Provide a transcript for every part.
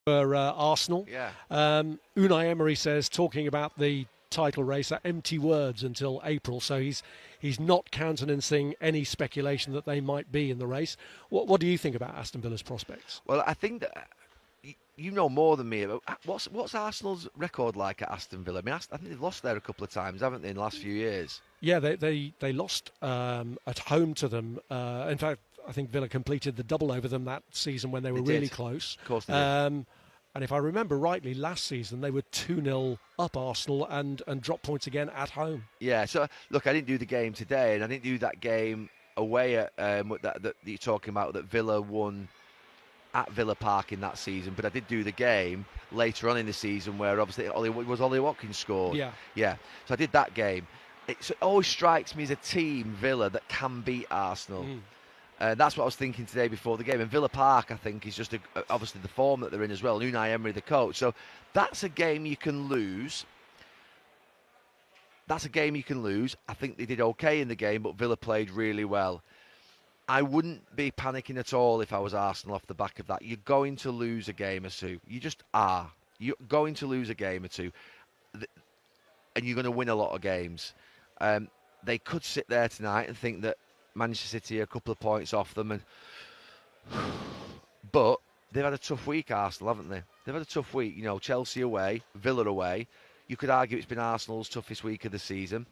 for Arsenal. Yeah. Unai Emery says talking about the title race are empty words until April, so he's not countenancing any speculation that they might be in the race. What do you think about Aston Villa's prospects? Well, I think that you know more than me about what's Arsenal's record like at Aston Villa. I mean, I think they've lost there a couple of times, haven't they, in the last few years? Yeah, they lost at home to them. In fact, I think Villa completed the double over them that season when they were really close. Of course they did. And if I remember rightly, last season they were 2-0 up Arsenal and dropped points again at home. Yeah, so look, I didn't do the game today, and I didn't do that game away at that you're talking about that Villa won at Villa Park in that season, but I did do the game later on in the season where obviously Ollie Watkins scored. Yeah. So I did that game. It always strikes me as a team, Villa, that can beat Arsenal. That's what I was thinking today before the game. And Villa Park, I think, is just obviously the form that they're in as well. Unai Emery, the coach. So that's a game you can lose. I think they did okay in the game, but Villa played really well. I wouldn't be panicking at all if I was Arsenal off the back of that. You're going to lose a game or two. You just are. You're going to lose a game or two. And you're going to win a lot of games. They could sit there tonight and think that Manchester City are a couple of points off them. But they've had a tough week, Arsenal, haven't they? They've had a tough week. You know, Chelsea away, Villa away. You could argue it's been Arsenal's toughest week of the season.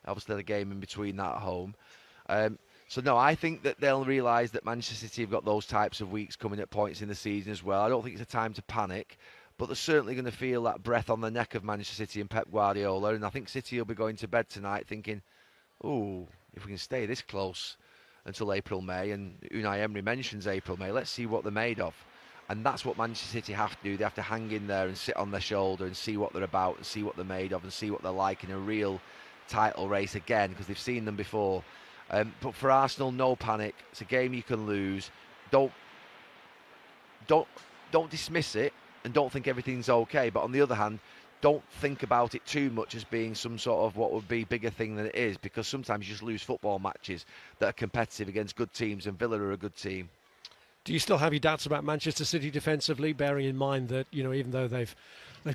Obviously, the game in between that at home. So, no, I think that they'll realise that Manchester City have got those types of weeks coming at points in the season as well. I don't think it's a time to panic, but they're certainly going to feel that breath on the neck of Manchester City and Pep Guardiola. And I think City will be going to bed tonight thinking, ooh, if we can stay this close until April, May, and Unai Emery mentions April, May, let's see what they're made of. And that's what Manchester City have to do. They have to hang in there and sit on their shoulder and see what they're about and see what they're made of and see what they're like in a real title race again, because they've seen them before. But for Arsenal, no panic. It's a game you can lose. Don't dismiss it and don't think everything's okay. But on the other hand, don't think about it too much as being some sort of what would be bigger thing than it is, because sometimes you just lose football matches that are competitive against good teams, and Villa are a good team. Do you still have your doubts about Manchester City defensively, bearing in mind that, you know, even though they've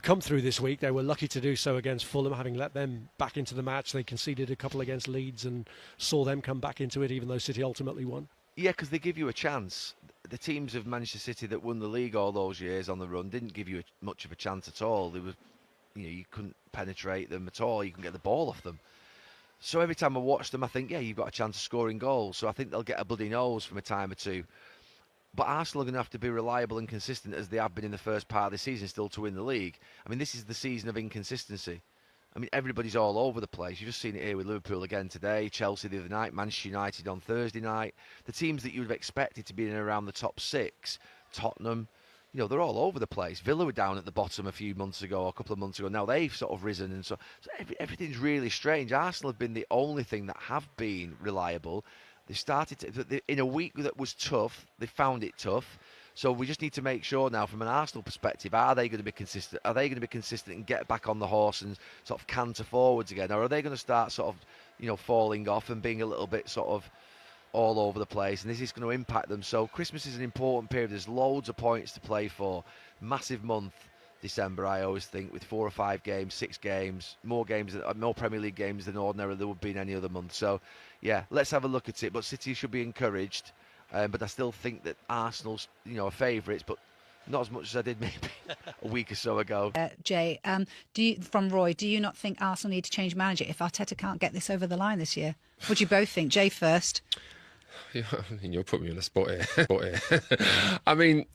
come through this week, they were lucky to do so against Fulham, having let them back into the match. They conceded a couple against Leeds and saw them come back into it, even though City ultimately won. Yeah, because they give you a chance. The teams of Manchester City that won the league all those years on the run didn't give you much of a chance at all. They were, you couldn't penetrate them at all. You couldn't get the ball off them. So every time I watch them, I think, yeah, you've got a chance of scoring goals. So I think they'll get a bloody nose from a time or two. But Arsenal are going to have to be reliable and consistent as they have been in the first part of the season still to win the league. I mean, this is the season of inconsistency. I mean, everybody's all over the place. You've just seen it here with Liverpool again today, Chelsea the other night, Manchester United on Thursday night. The teams that you would have expected to be in and around the top six, Tottenham, you know, they're all over the place. Villa were down at the bottom a few months ago, a couple of months ago. Now they've sort of risen, and so everything's really strange. Arsenal have been the only thing that have been reliable. They started in a week that was tough. They found it tough. So we just need to make sure now, from an Arsenal perspective, are they going to be consistent? Are they going to be consistent and get back on the horse and sort of canter forwards again, or are they going to start sort of, falling off and being a little bit sort of all over the place? And this is going to impact them. So Christmas is an important period. There's loads of points to play for. Massive month, December, I always think, with 4 or 5 games, 6 games, more Premier League games than ordinarily there would be in any other month. So, yeah, let's have a look at it. But City should be encouraged. But I still think that Arsenal's, are favourites, but not as much as I did maybe a week or so ago. Jay, from Roy, do you not think Arsenal need to change manager if Arteta can't get this over the line this year? What do you both think? Jay first. Yeah, you'll put me on the spot here. I mean,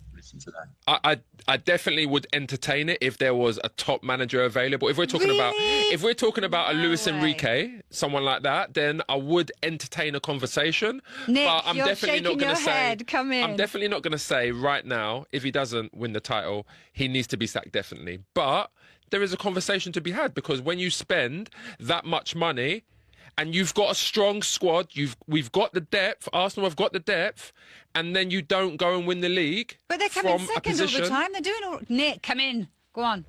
I definitely would entertain it if there was a top manager available. If we're talking about a Luis Enrique, someone like that, then I would entertain a conversation. Nick, but I'm you're definitely shaking not going your to say. head. Come in. I'm definitely not going to say right now, if he doesn't win the title, he needs to be sacked, definitely. But there is a conversation to be had, because when you spend that much money and you've got a strong squad, we've got the depth, Arsenal have got the depth, and then you don't go and win the league. But they're coming second all the time. They're doing all... Nick, come in. Go on.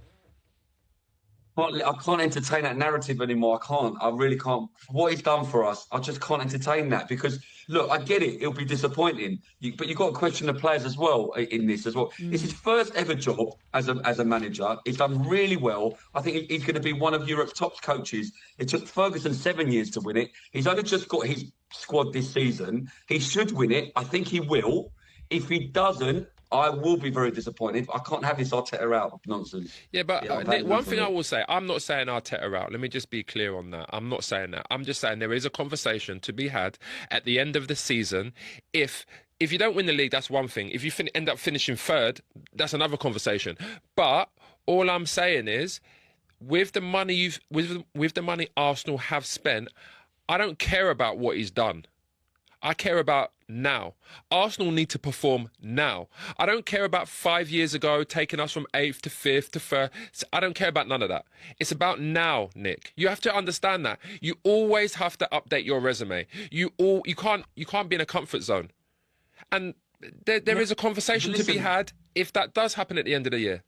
I can't entertain that narrative anymore. I can't. I really can't. What he's done for us, I just can't entertain that, because Look, I get it. It'll be disappointing, but you've got to question the players as well in this as well. It's his first ever job as a manager. He's done really well. I think he's going to be one of Europe's top coaches. It took Ferguson 7 years to win it. He's only just got his squad this season. He should win it. I think he will. If he doesn't, I will be very disappointed. I can't have this Arteta out nonsense. Yeah, but Nick, one thing I will say, I'm not saying Arteta out. Let me just be clear on that. I'm not saying that. I'm just saying there is a conversation to be had at the end of the season. If you don't win the league, that's one thing. If you end up finishing third, that's another conversation. But all I'm saying is, with the money with the money Arsenal have spent, I don't care about what he's done. I care about now. Arsenal need to perform now. I don't care about 5 years ago taking us from 8th to 5th to 1st. I don't care about none of that. It's about now, Nick. You have to understand that. You always have to update your resume. You can't be in a comfort zone. And there is a conversation to be had if that does happen at the end of the year.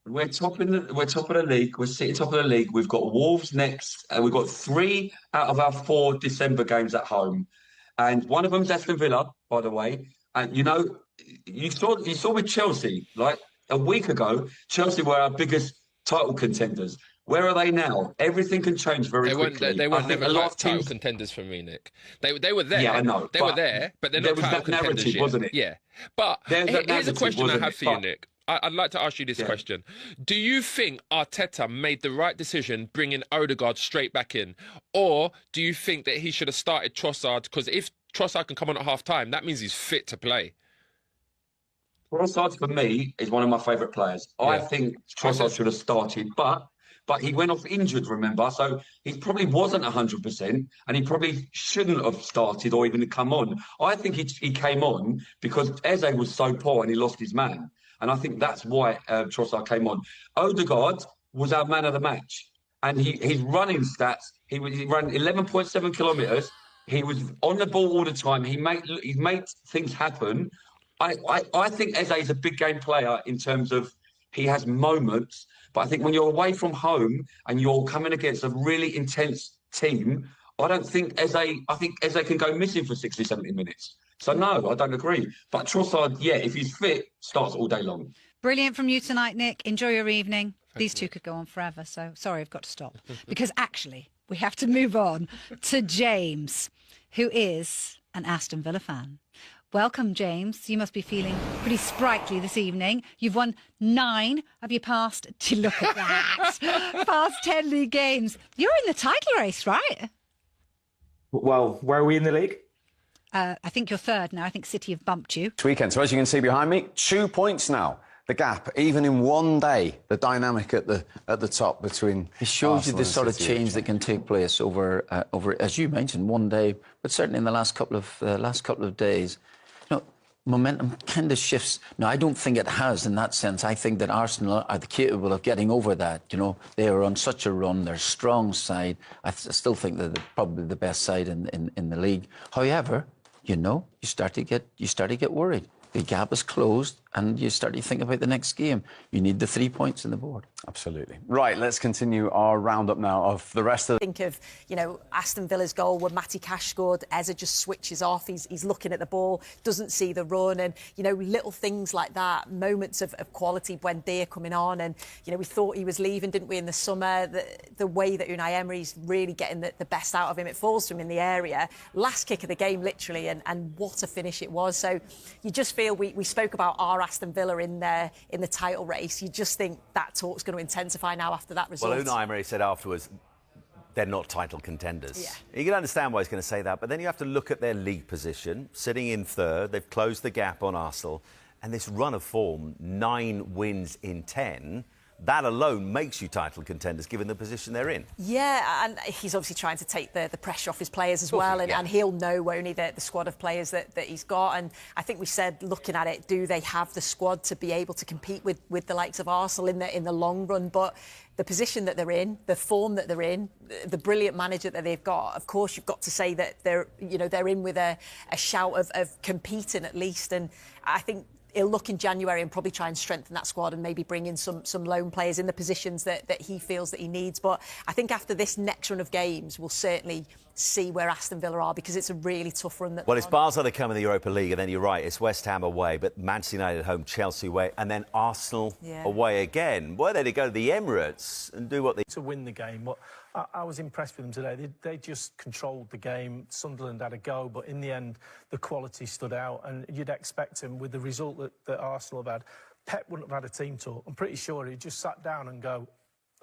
We're top of the league. We're sitting top of the league. We've got Wolves next, and we've got 3 out of our 4 December games at home. And one of them's Aston Villa, by the way. And, you saw with Chelsea, like a week ago, Chelsea were our biggest title contenders. Where are they now? Everything can change very quickly. They were never title contenders for me, Nick. They were there. Yeah, I know. They were there, but they're not title contenders yet. Wasn't it? Yeah. But here's a question I have for you, Nick. I'd like to ask you this question. Do you think Arteta made the right decision bringing Odegaard straight back in? Or do you think that he should have started Trossard? Because if Trossard can come on at half-time, that means he's fit to play. Trossard, for me, is one of my favourite players. Yeah. I think Trossard should have started, but he went off injured, remember? So he probably wasn't 100%, and he probably shouldn't have started or even come on. I think he came on because Eze was so poor and he lost his man. And I think that's why Trossard came on. Odegaard was our man of the match. And his running stats, he ran 11.7 kilometres. He was on the ball all the time. He made things happen. I think Eze is a big game player in terms of he has moments. But I think when you're away from home and you're coming against a really intense team, I think Eze can go missing for 60, 70 minutes. So, no, I don't agree. But Trossard, if he's fit, starts all day long. Brilliant from you tonight, Nick. Enjoy your evening. These two could go on forever, so sorry, I've got to stop. Because actually, we have to move on to James, who is an Aston Villa fan. Welcome, James. You must be feeling pretty sprightly this evening. You've won 9 of your past, to look at that, past 10 league games. You're in the title race, right? Well, where are we in the league? I think you're third now. I think City have bumped you. This weekend. So as you can see behind me, 2 points now. The gap, even in one day, the dynamic at the top between. It shows Arsenal you the sort of City, change that can take place over, as you mentioned, one day, but certainly in the last couple of days. Momentum kind of shifts. No, I don't think it has in that sense. I think that Arsenal are capable of getting over that. They are on such a run. They're a strong side. I still think that they're probably the best side in the league. However, you start to get worried. The gap is closed, and you start to think about the next game. You need the 3 points in the board. Absolutely. Right, let's continue our roundup now of the rest of the... Think of, Aston Villa's goal where Matty Cash scored. Eze just switches off. He's looking at the ball, doesn't see the run. And, little things like that, moments of quality when they're coming on. And, we thought he was leaving, didn't we, in the summer? The way that Unai Emery's really getting the best out of him. It falls to him in the area. Last kick of the game, literally, and what a finish it was. So you just feel we spoke about our Aston Villa in the title race. You just think that talk's going to intensify now after that result. Well, Unai Emery said afterwards they're not title contenders. Yeah. You can understand why he's going to say that, but then you have to look at their league position, sitting in third. They've closed the gap on Arsenal, and this run of form, 9 wins in 10. That alone makes you title contenders, given the position they're in. Yeah, and he's obviously trying to take the pressure off his players as well, and he'll know only the squad of players that he's got. And I think we said, looking at it, do they have the squad to be able to compete with the likes of Arsenal in the long run? But the position that they're in, the form that they're in, the brilliant manager that they've got, of course you've got to say that they're in with a shout of competing at least. And I think he'll look in January and probably try and strengthen that squad and maybe bring in some loan players in the positions that he feels that he needs. But I think after this next run of games, we'll certainly see where Aston Villa are, because it's a really tough run. Well, it's Basel to come in the Europa League, and then you're right, it's West Ham away, but Manchester United at home, Chelsea away, and then Arsenal away again. Were they to go to the Emirates and do what they... To win the game. But I was impressed with them today. They just controlled the game. Sunderland had a go, but in the end, the quality stood out, and you'd expect him, with the result that Arsenal have had, Pep wouldn't have had a team talk. I'm pretty sure he just sat down and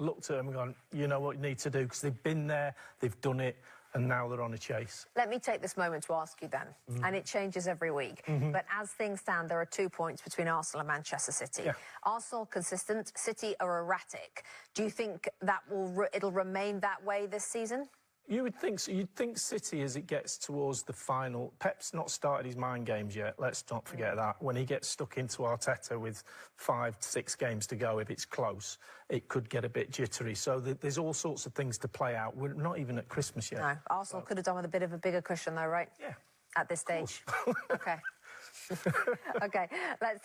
looked at him and gone, you know what you need to do, because they've been there, they've done it, and now they're on a chase. Let me take this moment to ask you then, and it changes every week, but as things stand, there are 2 points between Arsenal and Manchester City. Yeah. Arsenal consistent, City are erratic. Do you think that it'll remain that way this season? You would think so. You'd think City, as it gets towards the final... Pep's not started his mind games yet, let's not forget that. When he gets stuck into Arteta with 5 to 6 games to go, if it's close, it could get a bit jittery. So there's all sorts of things to play out. We're not even at Christmas yet. No, Arsenal could have done with a bit of a bigger cushion though, right? Yeah. At this stage. OK. OK, let's take...